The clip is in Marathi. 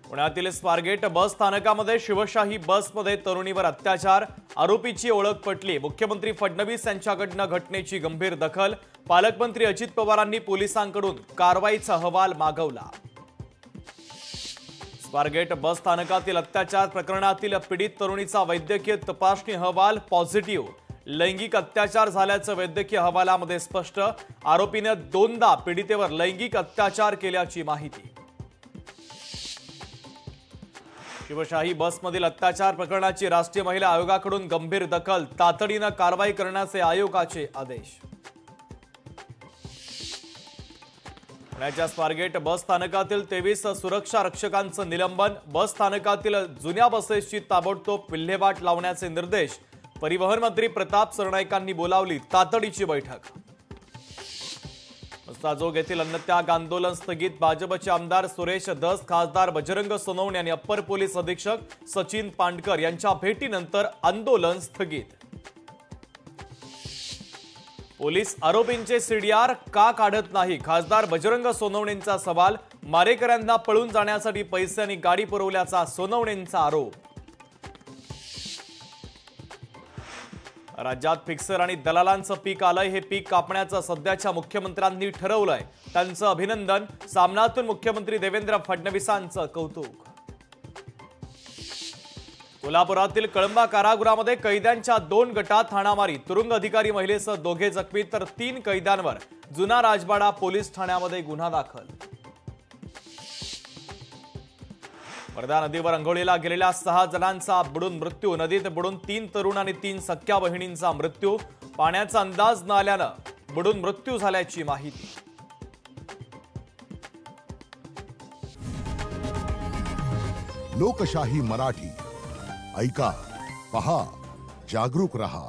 पुण्यातील स्वारगेट बस स्थानकामध्ये शिवशाही बसमध्ये तरुणीवर अत्याचार, आरोपीची ओळख पटली। मुख्यमंत्री फडणवीस यांच्याकडून घटनेची गंभीर दखल। पालकमंत्री अजित पवारांनी पोलिसांकडून कारवाईचा अहवाल मागवला। स्वारगेट बस स्थानकातील अत्याचार प्रकरणातील पीडित तरुणीचा वैद्यकीय तपासणी अहवाल पॉझिटिव्ह। लैंगिक अत्याचार झाल्याचं वैद्यकीय अहवालामध्ये स्पष्ट। आरोपीने दोनदा पीडितेवर लैंगिक अत्याचार केल्याची माहिती। शिवशाही बसमधील अत्याचार प्रकरणाची राष्ट्रीय महिला आयोगाकडून गंभीर दखल। तातडीने कारवाई करण्याचे आयोगाचे आदेश। पुण्याच्या स्वारगेट बस स्थानकातील 23 सुरक्षा रक्षकांचं निलंबन। बस स्थानकातील जुन्या बसेसची ताबडतोब विल्हेवाट लावण्याचे निर्देश। परिवहन मंत्री प्रताप सरनाईकांनी बोलावली तातडीची बैठक। मस्ताजोग येथील अन्नत्याग आंदोलन स्थगित। भाजपचे आमदार सुरेश धस, खासदार बजरंग सोनवणे आणि अप्पर पोलीस अधीक्षक सचिन पांडकर यांच्या भेटीनंतर आंदोलन स्थगित। पोलीस आरोपींचे सीडीआर का काढत नाही? खासदार बजरंग सोनवणेंचा सवाल। मारेकऱ्यांना पळून जाण्यासाठी पैसे आणि गाडी पुरवल्याचा सोनवणेंचा आरोप। राज्यात फिक्सर आणि दलालांचं पीक आलंय। हे पीक कापण्याचं सध्याच्या मुख्यमंत्र्यांनी ठरवलंय, त्यांचं अभिनंदन। सामनातून मुख्यमंत्री देवेंद्र फडणवीसांचं कौतुक। कोल्हापुरातील कळंबा कारागृहामध्ये कैद्यांच्या 2 गटात हाणामारी। तुरुंग अधिकारी महिलेसह 2 जखमी तर 3 कैद्यांवर जुना राजवाडा पोलीस ठाण्यामध्ये गुन्हा दाखल। वर्धा नदीवर अंघोळीला गेलेल्या 6 जणांचा बुडून मृत्यू। नदीत बुडून 3 तरुण आणि 3 सख्या बहिणींचा मृत्यू। पाण्याचा अंदाज न आल्यानं बुडून मृत्यू झाल्याची माहिती। लोकशाही मराठी ऐका, पहा, जागरूक रहा।